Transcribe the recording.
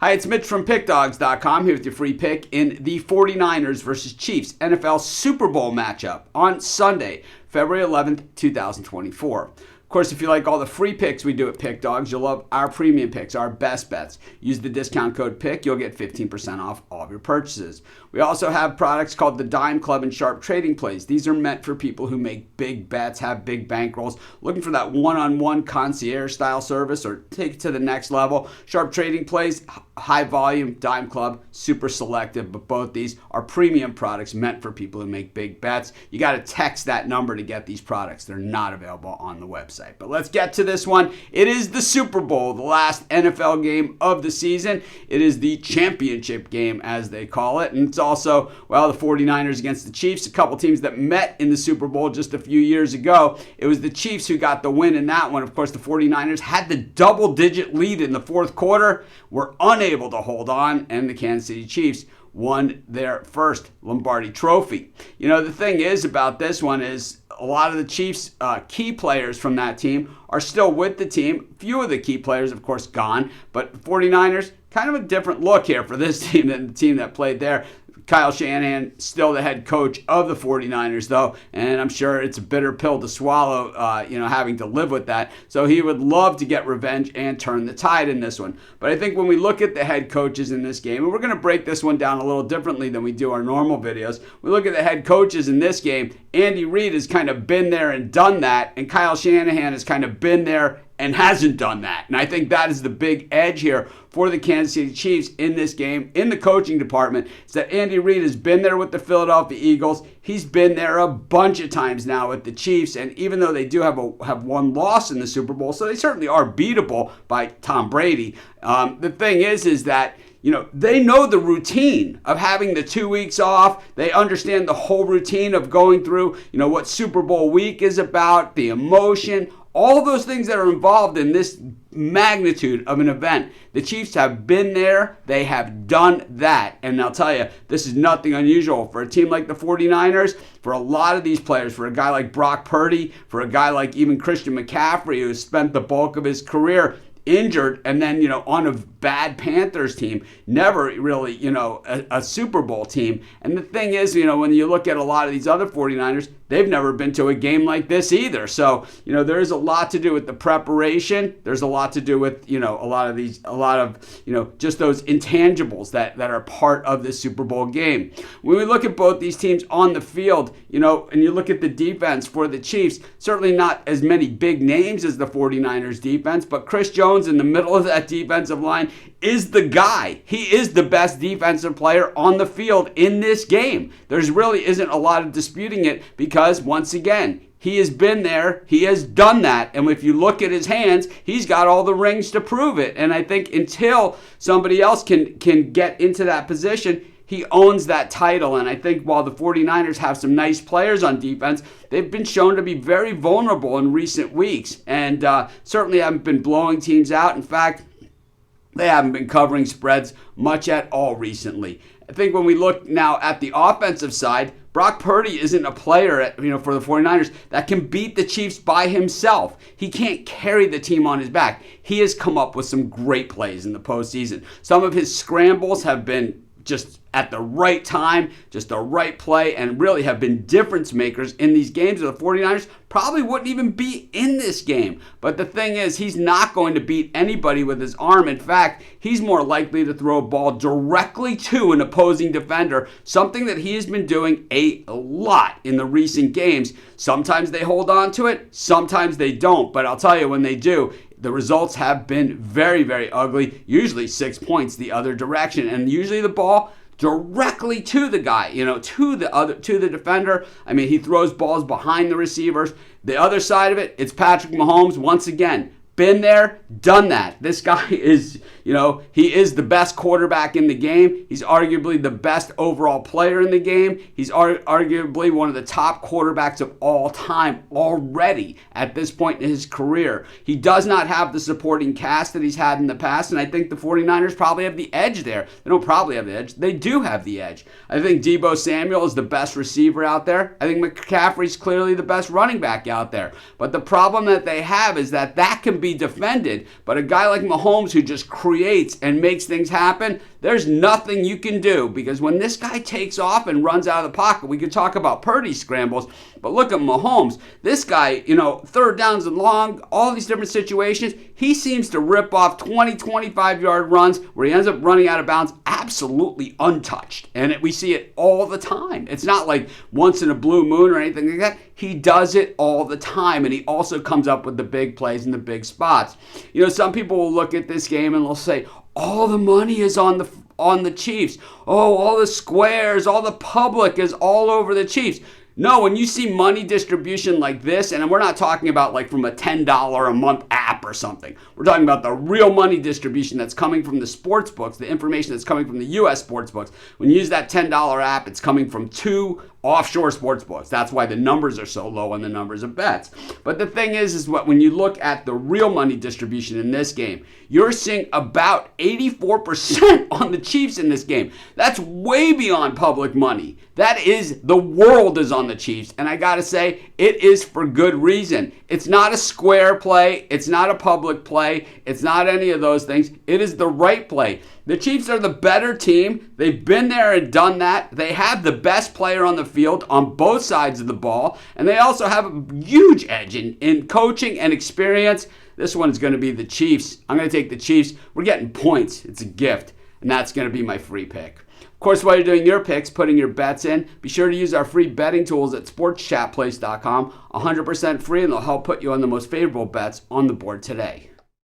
Hi, it's Mitch from Pickdawgz.com here with your free pick in the 49ers versus Chiefs NFL Super Bowl matchup on Sunday, February 11th, 2024. Of course, if you like all the free picks we do at Pick Dawgz, you'll love our premium picks, our best bets. Use the discount code PICK, you'll get 15% off all of your purchases. We also have products called the Dime Club and Sharp Trading Plays. These are meant for people who make big bets, have big bankrolls, looking for that one-on-one concierge style service or take it to the next level. Sharp Trading Plays, high volume, Dime Club, super selective, but both these are premium products meant for people who make big bets. You got to text that number to get these products. They're not available on the website. But let's get to this one. It is the Super Bowl, the last NFL game of the season. It is the championship game, as they call it. And it's also, well, the 49ers against the Chiefs, a couple teams that met in the Super Bowl just a few years ago. It was the Chiefs who got the win in that one. Of course, the 49ers had the double-digit lead in the fourth quarter, were unable to hold on, and the Kansas City Chiefs won their first Lombardi trophy. You know, the thing is about this one is a lot of the Chiefs' key players from that team are still with the team. Few of the key players, of course, gone. But the 49ers, kind of a different look here for this team than the team that played there. Kyle Shanahan, still the head coach of the 49ers, though, and I'm sure it's a bitter pill to swallow, having to live with that. So he would love to get revenge and turn the tide in this one. But I think when we look at the head coaches in this game, and we're going to break this one down a little differently than we do our normal videos, we look at the head coaches in this game. Andy Reid has kind of been there and done that, and Kyle Shanahan has kind of been there and hasn't done that. And I think that is the big edge here for the Kansas City Chiefs in this game, in the coaching department, is that Andy Reid has been there with the Philadelphia Eagles. He's been there a bunch of times now with the Chiefs, and even though they do have one loss in the Super Bowl, so they certainly are beatable by Tom Brady, the thing is that they know the routine of having the 2 weeks off. They understand the whole routine of going through, what Super Bowl week is about, the emotion, all those things that are involved in this magnitude of an event. The Chiefs have been there. They have done that. And I'll tell you, this is nothing unusual for a team like the 49ers, for a lot of these players, for a guy like Brock Purdy, for a guy like even Christian McCaffrey, who has spent the bulk of his career injured and then, on a bad Panthers team, never really, a Super Bowl team. And the thing is, when you look at a lot of these other 49ers, they've never been to a game like this either. So, there is a lot to do with the preparation. There's a lot to do with, just those intangibles that are part of the Super Bowl game. When we look at both these teams on the field, and you look at the defense for the Chiefs, certainly not as many big names as the 49ers defense, but Chris Jones in the middle of that defensive line is the guy. He is the best defensive player on the field in this game. There's really isn't a lot of disputing it because, once again, he has been there. He has done that. And if you look at his hands, he's got all the rings to prove it. And I think until somebody else can get into that position, he owns that title. And I think while the 49ers have some nice players on defense, they've been shown to be very vulnerable in recent weeks and certainly haven't been blowing teams out. In fact, they haven't been covering spreads much at all recently. I think when we look now at the offensive side, Brock Purdy isn't a player, for the 49ers that can beat the Chiefs by himself. He can't carry the team on his back. He has come up with some great plays in the postseason. Some of his scrambles have been just at the right time, just the right play, and really have been difference makers in these games. The 49ers probably wouldn't even be in this game. But the thing is, he's not going to beat anybody with his arm. In fact, he's more likely to throw a ball directly to an opposing defender, something that he has been doing a lot in the recent games. Sometimes they hold on to it, sometimes they don't. But I'll tell you, when they do, the results have been very, very ugly, usually 6 points the other direction, and usually the ball directly to the guy, to the defender. I mean, he throws balls behind the receivers. The other side of it, it's Patrick Mahomes once again. Been there, done that. This guy is, he is the best quarterback in the game. He's arguably the best overall player in the game. He's arguably one of the top quarterbacks of all time already at this point in his career. He does not have the supporting cast that he's had in the past, and I think the 49ers probably have the edge there. They don't probably have the edge. They do have the edge. I think Deebo Samuel is the best receiver out there. I think McCaffrey's clearly the best running back out there. But the problem that they have is that can be defended. But a guy like Mahomes who just creates and makes things happen, there's nothing you can do, because when this guy takes off and runs out of the pocket, we could talk about Purdy scrambles, but look at Mahomes. This guy, third downs and long, all these different situations, he seems to rip off 20, 25-yard runs where he ends up running out of bounds absolutely untouched. And we see it all the time. It's not like once in a blue moon or anything like that. He does it all the time, and he also comes up with the big plays and the big spots. Some people will look at this game and they'll say, all the money is on the Chiefs. Oh, all the squares, all the public is all over the Chiefs. No, when you see money distribution like this, and we're not talking about like from a $10 a month app or something. We're talking about the real money distribution that's coming from the sports books, the information that's coming from the U.S. sports books. When you use that $10 app, it's coming from 2 offshore sports books. That's why the numbers are so low on the numbers of bets. But the thing is when you look at the real money distribution in this game, you're seeing about 84% on the Chiefs in this game. That's way beyond public money. The world is on the Chiefs. And I got to say, it is for good reason. It's not a square play. It's not a public play. It's not any of those things. It is the right play. The Chiefs are the better team. They've been there and done that. They have the best player on the field on both sides of the ball. And they also have a huge edge in coaching and experience. This one's going to be the Chiefs. I'm going to take the Chiefs. We're getting points. It's a gift. And that's going to be my free pick. Of course, while you're doing your picks, putting your bets in, be sure to use our free betting tools at sportschatplace.com. 100% free, and they'll help put you on the most favorable bets on the board today.